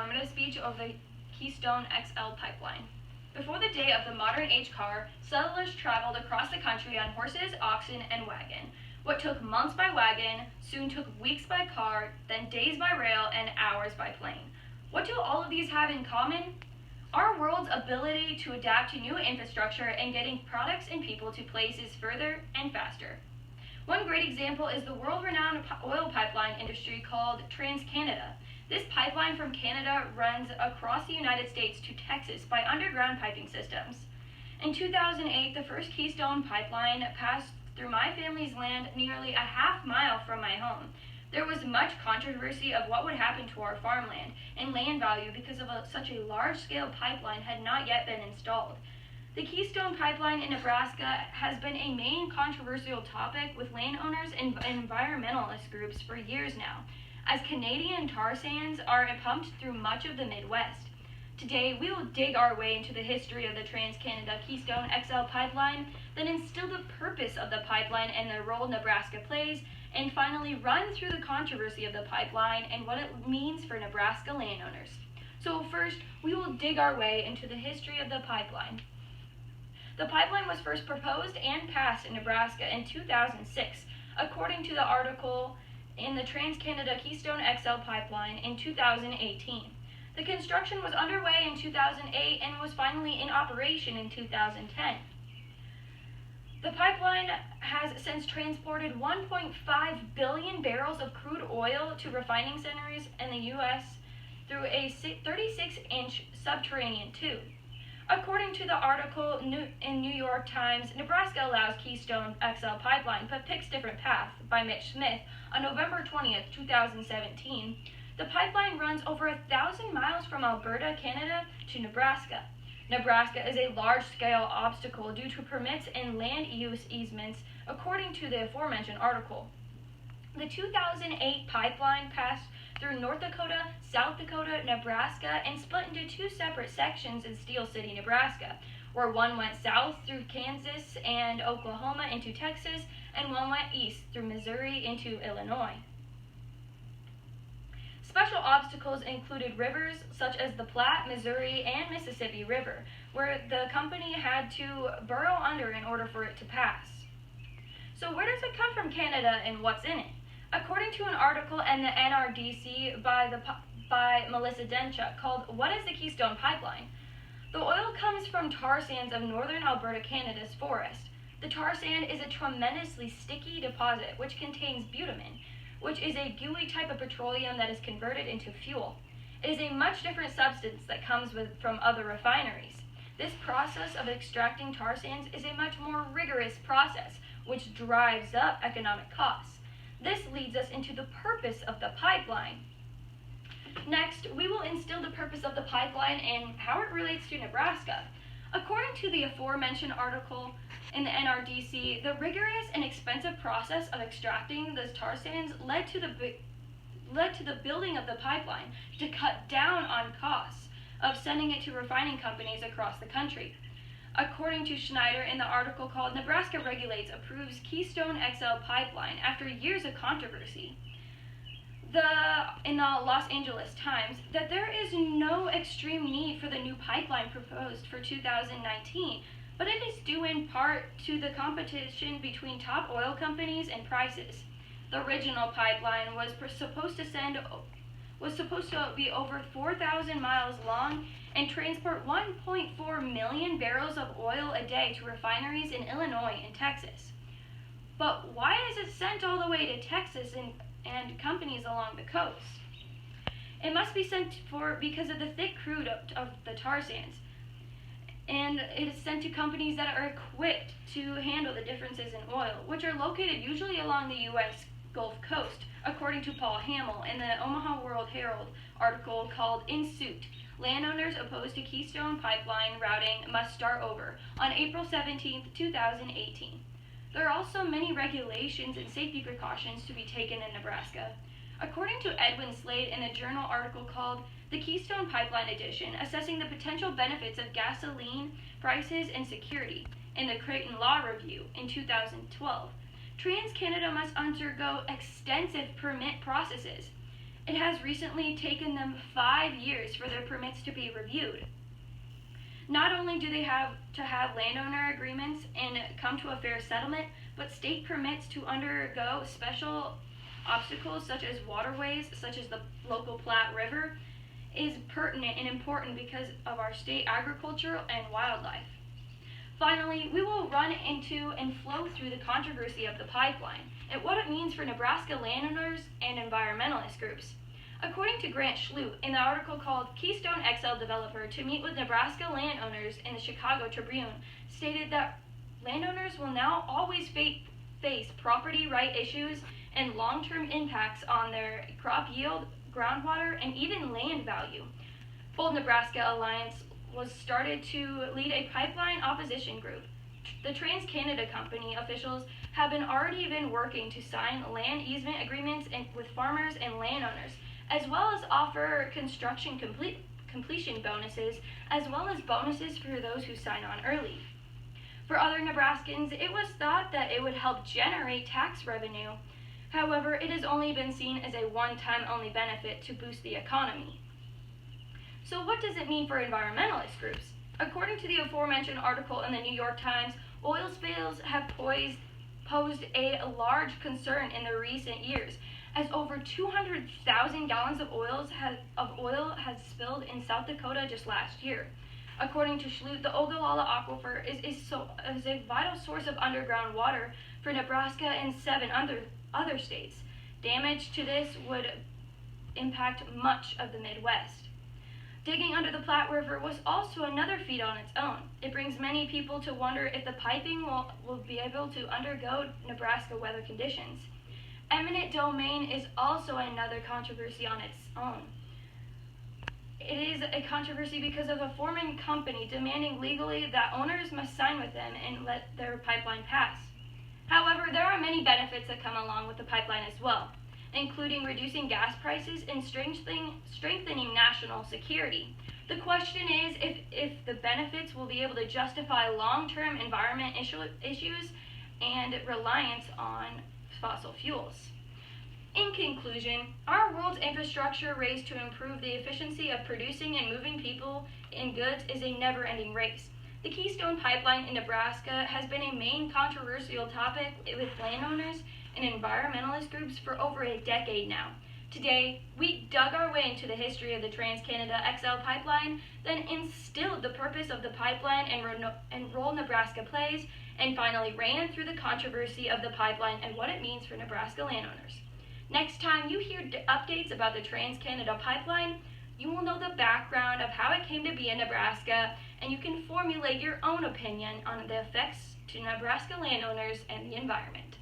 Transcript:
informative speech of the Keystone XL pipeline. Before the day of the modern age car, settlers traveled across the country on horses, oxen, and wagon. What took months by wagon soon took weeks by car, then days by rail, and hours by plane. What do all of these have in common? Our world's ability to adapt to new infrastructure and getting products and people to places further and faster. One great example is the world-renowned oil pipeline industry called TransCanada. This pipeline from Canada runs across the United States to Texas by underground piping systems. In 2008, the first Keystone pipeline passed through my family's land nearly a half-mile from my home. There was much controversy of what would happen to our farmland and land value because of such a large-scale pipeline had not yet been installed. The Keystone Pipeline in Nebraska has been a main controversial topic with landowners and environmentalist groups for years now, as Canadian tar sands are pumped through much of the Midwest. Today, we will dig our way into the history of the TransCanada Keystone XL pipeline, then instill the purpose of the pipeline and the role Nebraska plays, and finally run through the controversy of the pipeline and what it means for Nebraska landowners. So first, we will dig our way into the history of the pipeline. The pipeline was first proposed and passed in Nebraska in 2006, according to the article in the TransCanada Keystone XL pipeline in 2018. The construction was underway in 2008 and was finally in operation in 2010. The pipeline has since transported 1.5 billion barrels of crude oil to refining centers in the U.S. through a 36-inch subterranean tube. According to the article in New York Times, Nebraska allows Keystone XL pipeline but picks different path by Meusch on November 20th, 2017. The pipeline runs over 1,000 miles from Alberta, Canada to Nebraska. Nebraska is a large-scale obstacle due to permits and land use easements, according to the aforementioned article. The 2008 pipeline passed through North Dakota, South Dakota, Nebraska, and split into two separate sections in Steel City, Nebraska, where one went south through Kansas and Oklahoma into Texas, and one went east through Missouri into Illinois. Special obstacles included rivers such as the Platte, Missouri, and Mississippi River, where the company had to burrow under in order for it to pass. So where does it come from Canada and what's in it? According to an article in the NRDC by Melissa Denchuk called "What is the Keystone Pipeline?" The oil comes from tar sands of northern Alberta, Canada's forest. The tar sand is a tremendously sticky deposit which contains bitumen, which is a gooey type of petroleum that is converted into fuel. It is a much different substance that comes from other refineries. This process of extracting tar sands is a much more rigorous process, which drives up economic costs. This leads us into the purpose of the pipeline. Next, we will instill the purpose of the pipeline and how it relates to Nebraska. According to the aforementioned article in the NRDC, the rigorous and expensive process of extracting the tar sands led to the building of the pipeline to cut down on costs of sending it to refining companies across the country. According to Schneider in the article called "Nebraska Regulates Approves Keystone XL Pipeline After Years of Controversy," in the Los Angeles Times, that there is no extreme need for the new pipeline proposed for 2019, but it is due in part to the competition between top oil companies and prices. The original pipeline was supposed to be over 4,000 miles long and transport 1.4 million barrels of oil a day to refineries in Illinois and Texas. But why is it sent all the way to Texas and companies along the coast? It must be sent because of the thick crude of the tar sands, and it is sent to companies that are equipped to handle the differences in oil, which are located usually along the U.S. Gulf Coast, according to Paul Hamill in the Omaha World-Herald article called "In Suit: Landowners Opposed to Keystone Pipeline Routing Must Start Over" on April 17, 2018. There are also many regulations and safety precautions to be taken in Nebraska. According to Edwin Slade in a journal article called "The Keystone Pipeline Edition, Assessing the Potential Benefits of Gasoline Prices and Security" in the Creighton Law Review in 2012, TransCanada must undergo extensive permit processes. It has recently taken them 5 years for their permits to be reviewed. Not only do they have to have landowner agreements and come to a fair settlement, but state permits to undergo special obstacles such as waterways, such as the local Platte River, is pertinent and important because of our state agriculture and wildlife. Finally, we will run into and flow through the controversy of the pipeline and what it means for Nebraska landowners and environmentalist groups. According to Grant Schlup, in the article called Keystone XL Developer to Meet with Nebraska Landowners in the Chicago Tribune, stated that landowners will now always face property right issues and long-term impacts on their crop yield, groundwater, and even land value. Bold Nebraska Alliance was started to lead a pipeline opposition group. The TransCanada Company officials have already been working to sign land easement agreements with farmers and landowners, as well as offer construction completion bonuses, as well as bonuses for those who sign on early. For other Nebraskans, it was thought that it would help generate tax revenue. However, it has only been seen as a one-time only benefit to boost the economy. So what does it mean for environmentalist groups? According to the aforementioned article in the New York Times, oil spills have posed a large concern in the recent years, as over 200,000 gallons of oil has spilled in South Dakota just last year. According to Schlup, the Ogallala Aquifer is a vital source of underground water for Nebraska and 7 other states. Damage to this would impact much of the Midwest. Digging under the Platte River was also another feat on its own. It brings many people to wonder if the piping will be able to undergo Nebraska weather conditions. Eminent domain is also another controversy on its own. It is a controversy because of a foreign company demanding legally that owners must sign with them and let their pipeline pass. However, there are many benefits that come along with the pipeline as well, including reducing gas prices and strengthening national security. The question is if the benefits will be able to justify long-term environment issues and reliance on fossil fuels. In conclusion, our world's infrastructure race to improve the efficiency of producing and moving people and goods is a never-ending race. The Keystone Pipeline in Nebraska has been a main controversial topic with landowners and environmentalist groups for over a decade now. Today, we dug our way into the history of the TransCanada XL pipeline, then instilled the purpose of the pipeline and role Nebraska plays, and finally ran through the controversy of the pipeline and what it means for Nebraska landowners. Next time you hear updates about the TransCanada pipeline, you will know the background of how it came to be in Nebraska, and you can formulate your own opinion on the effects to Nebraska landowners and the environment.